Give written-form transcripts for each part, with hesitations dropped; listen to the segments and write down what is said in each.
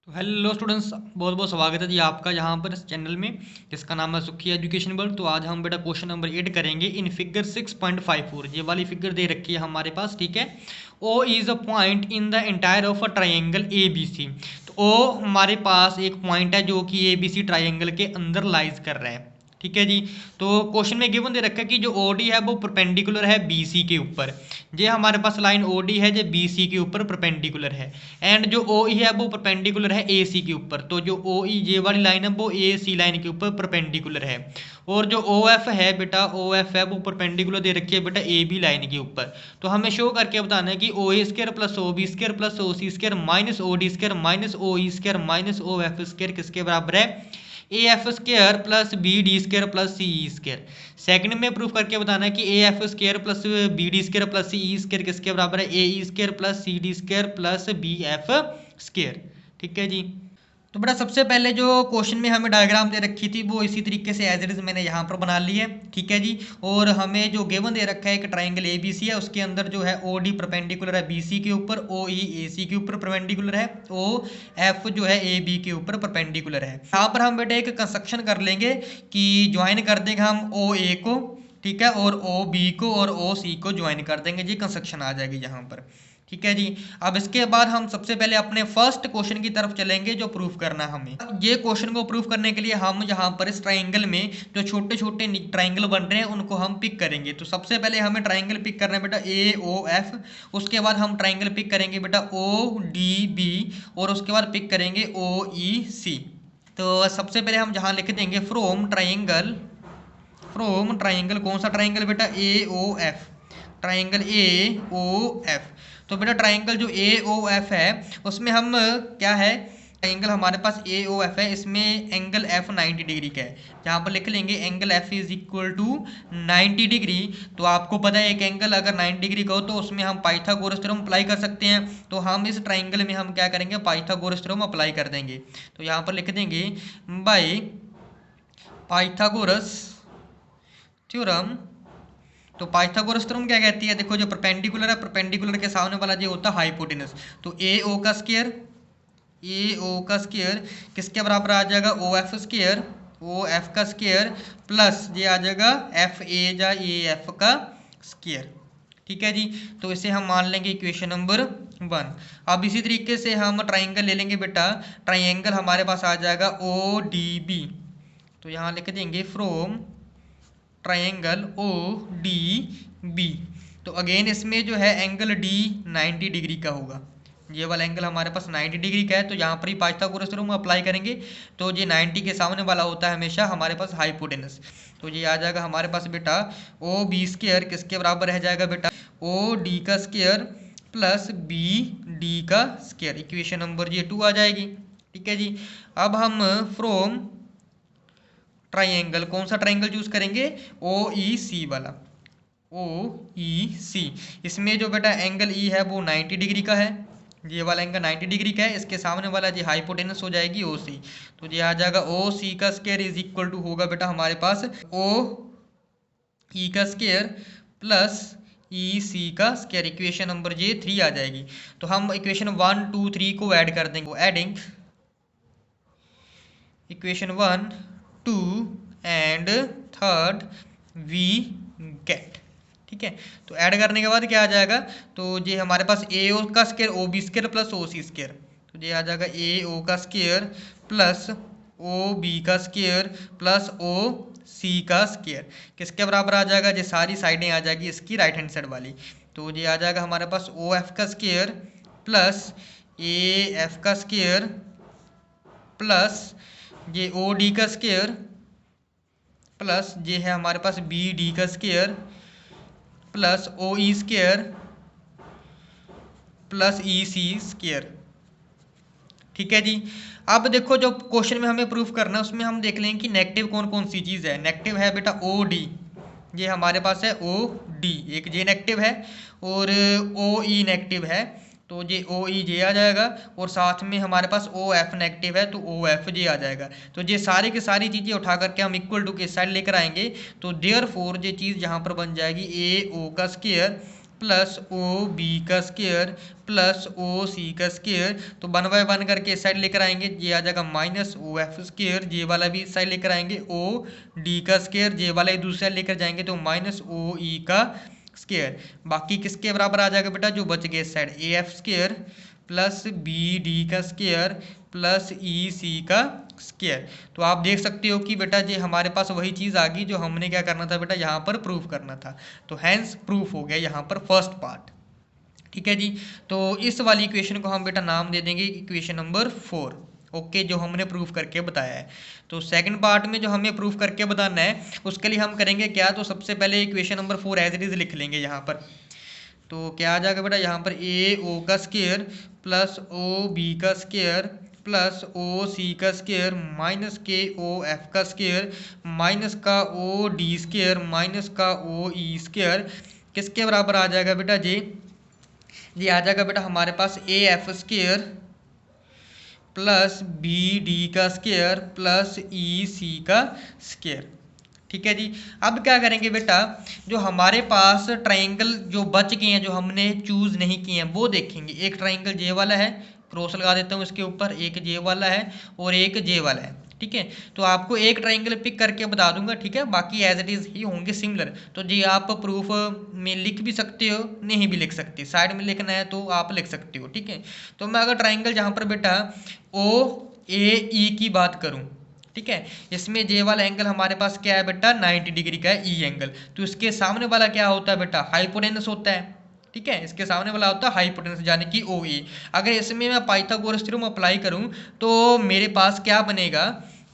Hello students, बहुत बहुत स्वागत है जी आपका यहाँ पर इस चैनल में जिसका नाम है सुखी एजुकेशन वर्ल्ड। तो आज हम बेटा क्वेश्चन नंबर 8 करेंगे इन फिगर 6.54। ये वाली फिगर दे रखी है हमारे पास, ठीक है। O is a point in the entire of a triangle A B C. तो ओ हमारे पास एक पॉइंट है जो कि ए बी सी ट्राइंगल के अंदर लाइज कर रहा है, ठीक है जी। तो क्वेश्चन में गिवन दे रखा है कि जो ओ डी है वो परपेंडिकुलर है बी सी के ऊपर। ये हमारे पास लाइन ओ डी है जो बी सी के ऊपर परपेंडिकुलर है, एंड जो ओ ई है वो परपेंडिकुलर है ए सी के ऊपर। तो जो ओ ई ये वाली लाइन है वो ए सी लाइन के ऊपर परपेंडिकुलर है। और जो ओ एफ है बेटा, ओ एफ है वो परपेंडिकुलर दे रखी है बेटा ए बी लाइन के ऊपर। तो हमें शो करके बताना है कि O A square plus O B square plus O C square minus O D square minus O E square minus O F square किसके बराबर है? A F square plus B D square plus C E square. Second में proof करके बताना है कि A F square plus B D square plus C E square किसके बराबर है? A E square plus C D square plus B F square, ठीक है जी। तो बेटा सबसे पहले जो क्वेश्चन में हमें डायग्राम दे रखी थी वो इसी तरीके से एज इट इज मैंने यहाँ पर बना ली है, ठीक है जी। और हमें जो गिवन दे रखा है एक ट्राइंगल ए बी सी है, उसके अंदर जो है ओ डी परपेंडिकुलर है बी सी के ऊपर, ओ ई ए सी के ऊपर परपेंडिकुलर है, ओ एफ जो है ए बी के ऊपर परपेंडिकुलर है। यहाँ पर हम बेटा एक कंस्ट्रक्शन कर लेंगे कि ज्वाइन कर देंगे हम ओ ए को, ठीक है, और ओ बी को और ओ सी को ज्वाइन कर देंगे जी। कंस्ट्रक्शन आ जाएगी यहाँ पर, ठीक है जी। अब इसके बाद हम सबसे पहले अपने फर्स्ट क्वेश्चन की तरफ चलेंगे जो प्रूफ करना है हमें। ये क्वेश्चन को प्रूफ करने के लिए हम यहाँ पर इस ट्राइंगल में जो छोटे छोटे ट्राइंगल बन रहे हैं उनको हम पिक करेंगे। तो सबसे पहले हमें ट्राइंगल पिक करना है बेटा ए ओ एफ, उसके बाद हम ट्राइंगल पिक करेंगे बेटा ओ डी बी, और उसके बाद पिक करेंगे ओ ई सी। तो सबसे पहले हम जहाँ लिख देंगे फ्रोम ट्राइंगल कौन सा ट्राइंगल बेटा? A O F, triangle A O F. तो बेटा ट्राइंगल जो ए ओ एफ है उसमें हम क्या है, एंगल हमारे पास ए ओ एफ है, इसमें एंगल एफ 90 डिग्री का है। जहाँ पर लिख लेंगे angle F is equal to 90 degree. तो आपको पता है एक एंगल अगर 90 डिग्री का हो तो उसमें हम पाइथागोरस थ्योरम अप्लाई कर सकते हैं। तो हम इस ट्राइंगल में हम क्या करेंगे, पाइथागोरस थ्योरम अप्लाई कर देंगे। तो यहाँ पर लिख देंगे बाय पाइथागोरस थ्योरम। तो पाइथागोरस थ्योरम क्या कहती है? देखो जो परपेंडिकुलर है, परपेंडिकुलर के सामने वाला जो होता है हाइपोटेनस। तो ए ओ का स्क्वायर, ए ओ का स्क्वायर किसके बराबर आ जाएगा? O F square, O F का स्क्वायर प्लस ये आ जाएगा एफ ए जा ए एफ का स्क्वायर, ठीक है जी। तो इसे हम मान लेंगे इक्वेशन नंबर 1। अब इसी तरीके से हम ट्राइंगल ले लेंगे बेटा, ट्राइंगल हमारे पास आ जाएगा ओ डी बी। तो यहाँ लिख देंगे from triangle O D B. तो अगेन इसमें जो है एंगल डी 90 डिग्री का होगा। ये वाला एंगल हमारे पास 90 डिग्री का है, तो यहाँ पर ही पाइथागोरस थ्योरम अप्लाई करेंगे। तो ये 90 के सामने वाला होता है हमेशा हमारे पास हाइपोटेनस। तो ये आ जाएगा हमारे पास बेटा ओ बी स्क्वायर किसके बराबर रह जाएगा बेटा? ओ डी का स्क्वायर प्लस बी डी का स्क्वायर। इक्वेशन नंबर ये 2 आ जाएगी, ठीक है जी। अब हम फ्रॉम ट्राइंगल कौन सा ट्राइंगल चूज करेंगे? ओ ई सी वाला, ओ ई सी। इसमें जो बेटा एंगल ई है वो 90 डिग्री का है, ये वाला एंगल 90 डिग्री का है, इसके सामने वाला जी हाइपोटेनस हो जाएगी ओ सी। तो ये आ जाएगा ओ सी का स्क्वायर इज इक्वल टू होगा बेटा हमारे पास ओ ई का स्क्वायर प्लस ई सी का स्क्वायर। इक्वेशन नंबर ये 3 आ जाएगी। तो हम इक्वेशन 1 2 3 को ऐड कर देंगे। Adding equation 1 2 and third we get, ठीक है। तो ऐड करने के बाद क्या आ जाएगा? तो ये हमारे पास ए ओ का square O B square plus O C square. तो ये आ जाएगा ए ओ का स्क्वायर प्लस ओ बी का स्क्वायर प्लस ओ सी का स्क्वायर किसके बराबर आ जाएगा? ये सारी साइडें आ जाएगी इसकी राइट हैंड साइड वाली। तो ये आ जाएगा हमारे पास ओ एफ का स्क्वायर प्लस ए एफ का स्क्वायर प्लस ये ओ डी का स्क्वायर प्लस ये है हमारे पास बी डी का स्क्वायर प्लस ओ E square plus E C square, ठीक है जी। अब देखो जो क्वेश्चन में हमें प्रूफ करना है उसमें हम देख लेंगे कि नेगेटिव कौन कौन सी चीज़ है। नेगेटिव है बेटा ओ डी, ये हमारे पास है ओ डी, एक जे नेगेटिव है और ओ ई नेगेटिव है। तो ये ओ ई जे आ जाएगा और साथ में हमारे पास ओ एफ नेगेटिव है तो ओ एफ जे आ जाएगा। तो ये सारी की सारी चीज़ें उठा करके हम इक्वल टू के साइड लेकर आएंगे। तो देयर फोर ये चीज़ यहाँ पर बन जाएगी ए ओ का स्क्वायर प्लस ओ बी का स्क्वायर प्लस ओ सी का स्क्वायर। तो 1/1 करके इस साइड लेकर आएंगे, ये आ जाएगा माइनस ओ एफ स्क्वायर। ये वाला भी इस साइड लेकर आएंगे, ओ डी का स्क्वायर। ये वाला दूसरी साइड लेकर जाएंगे तो माइनस ओ ई का स्क्वायर। बाकी किसके बराबर आ जाएगा बेटा, जो बच गए इस side, A F square plus B D का स्क्वायर प्लस ई सी का स्क्वायर। तो आप देख सकते हो कि बेटा ये हमारे पास वही चीज़ आ गई जो हमने क्या करना था बेटा, यहाँ पर प्रूफ करना था। तो हैंस प्रूफ हो गया यहाँ पर फर्स्ट पार्ट। ठीक है जी। तो इस वाली इक्वेशन को हम बेटा नाम दे देंगे इक्वेशन नंबर 4। ओके, जो हमने प्रूफ करके बताया है। तो सेकंड पार्ट में जो हमें प्रूफ करके बताना है उसके लिए हम करेंगे क्या, तो सबसे पहले equation number 4 as it is लिख लेंगे यहाँ पर। तो क्या आ जाएगा बेटा, यहाँ पर ए ओ का स्क्वायर प्लस ओ बी का स्क्वायर प्लस ओ सी का स्क्वायर माइनस के ओ एफ का स्क्वायर माइनस का ओ डी स्क्वायर माइनस का ओ ई स्क्वायर किसके बराबर आ जाएगा बेटा जी, ये आ जाएगा बेटा हमारे पास A F square plus B D का स्क्वायर प्लस ई सी का स्क्वायर। ठीक है जी। अब क्या करेंगे बेटा, जो हमारे पास ट्रायंगल जो बच गए हैं जो हमने चूज नहीं किए हैं वो देखेंगे। एक ट्रायंगल जे वाला है, क्रॉस लगा देता हूँ इसके ऊपर, एक जे वाला है और एक जे वाला है। ठीक है, तो आपको एक ट्रायंगल पिक करके बता दूंगा। ठीक है, बाकी एज इट इज ही होंगे सिमिलर। तो जी आप प्रूफ में लिख भी सकते हो, नहीं भी लिख सकते, साइड में लिखना है तो आप लिख सकते हो। ठीक है, तो मैं अगर ट्रायंगल जहाँ पर बेटा ओ ए ई की बात करूँ, ठीक है, इसमें जे वाला एंगल हमारे पास क्या है बेटा, 90 डिग्री का है, ई एंगल। तो इसके सामने वाला क्या होता है बेटा, हाइपोटेनस होता है। ठीक है, इसके सामने वाला होता है हाइपोटेनस यानी कि ओ ए। अगर इसमें मैं पाइथागोरस थ्योरम अप्लाई करूं तो मेरे पास क्या बनेगा,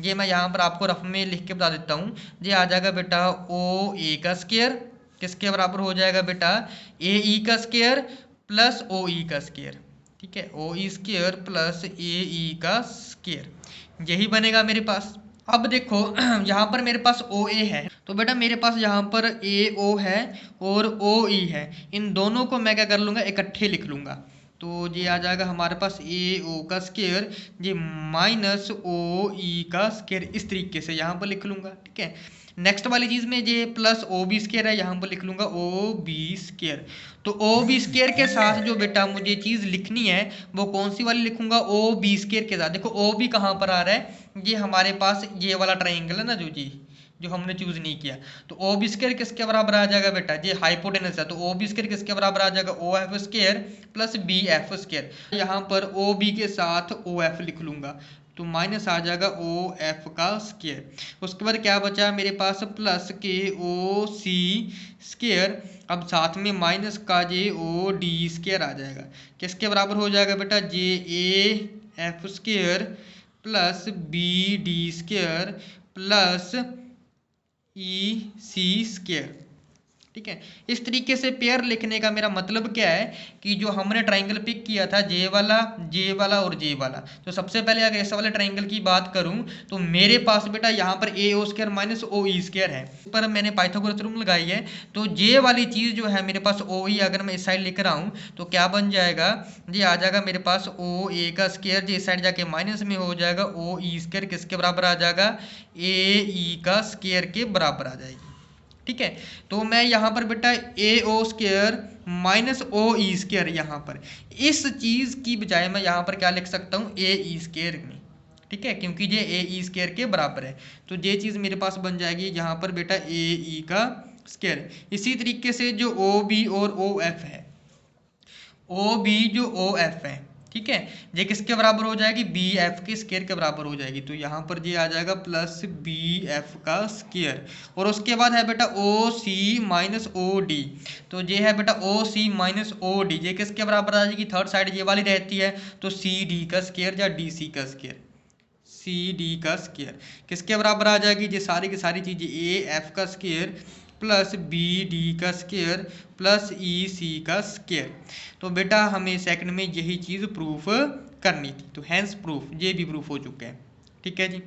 ये मैं यहाँ पर आपको रफ में लिख के बता देता हूँ। ये आ जाएगा बेटा ओ ए का स्क्वायर किसके बराबर हो जाएगा बेटा, ए ई का स्क्वायर प्लस ओ ई का स्क्वायर। ठीक है, ओ ई स्क्वायर प्लस ए ई का स्क्वायर, यही बनेगा मेरे पास। अब देखो यहाँ पर मेरे पास ओ ए है, तो बेटा मेरे पास यहाँ पर ए ओ है और ओ ई है। इन दोनों को मैं क्या कर लूँगा, इकट्ठे लिख लूँगा। तो ये आ जाएगा हमारे पास ए ओ का स्क्वायर ये माइनस ओ ई का स्क्वायर, इस तरीके से यहाँ पर लिख लूँगा। ठीक है, नेक्स्ट वाली चीज़ में ये प्लस ओ बी स्क्वायर है, यहाँ पर लिख लूँगा ओ बी स्क्वायर। तो ओ बी स्क्वायर के साथ जो बेटा मुझे चीज़ लिखनी है वो कौन सी वाली लिखूंगा, ओ बी स्क्वायर के साथ। देखो ओ बी कहाँ पर आ रहा है, ये हमारे पास ये वाला ट्राइंगल है ना जो हमने चूज नहीं किया। तो ओ बी स्क्वायर किसके बराबर आ जाएगा बेटा, ये हाइपोटेनस है, तो ओ बी स्क्वायर किसके बराबर आ जाएगा, O F square plus B F square. यहाँ पर ओ बी के साथ ओ एफ लिख लूंगा, तो माइनस आ जाएगा ओ एफ का स्क्वायर। उसके बाद क्या बचा मेरे पास, प्लस के ओ सी स्क्वायर, अब साथ में माइनस का जे ओ डी स्क्वायर आ जाएगा। किसके बराबर हो जाएगा बेटा, जे A F square plus B D square plus E C square. ठीक है, इस तरीके से पेयर लिखने का मेरा मतलब क्या है कि जो हमने ट्राइंगल पिक किया था जे वाला और जे वाला, तो सबसे पहले अगर इस वाले ट्राइंगल की बात करूं तो मेरे पास बेटा यहाँ पर ए O square minus O E square है, पर मैंने पाइथागोरस थ्योरम लगाई है। तो जे वाली चीज़ जो है मेरे पास ओ ई, अगर मैं इस साइड लेकर आऊँ तो क्या बन जाएगा, ये आ जाएगा मेरे पास ओ ए का स्क्वायर, जो इस साइड जाके माइनस में हो जाएगा ओ ई स्क्वायर किसके बराबर आ जाएगा, ए ई का स्क्वायर के बराबर आ जाएगी। ठीक है, तो मैं यहाँ पर बेटा A O square minus O E square, यहाँ पर इस चीज़ की बजाय मैं यहाँ पर क्या लिख सकता हूँ, ए ई स्क्वायर में। ठीक है, क्योंकि ये ए ई स्क्वायर के बराबर है, तो ये चीज़ मेरे पास बन जाएगी यहाँ पर बेटा ए ई का स्क्वायर। इसी तरीके से जो ओ बी और ओ एफ है, ओ बी जो ओ एफ है, ठीक है, ये किसके बराबर हो जाएगी, बी एफ के स्क्वायर के बराबर हो जाएगी। तो यहाँ पर ये आ जाएगा प्लस बी एफ का स्क्वायर, और उसके बाद है बेटा ओ सी माइनस ओ डी। तो ये है बेटा ओ सी माइनस ओ डी, ये किसके बराबर आ जाएगी, थर्ड साइड ये वाली रहती है, तो सी डी का स्क्वायर या डी सी का स्क्वायर, सी डी का स्क्वायर किसके बराबर आ जाएगी, ये सारी की सारी चीज़ें ए एफ का स्क्वायर प्लस बी डी का स्क्वायर प्लस ई सी का स्क्वायर। तो बेटा हमें सेकंड में यही चीज़ प्रूफ करनी थी, तो हैंस प्रूफ, ये भी प्रूफ हो चुका है। ठीक है जी।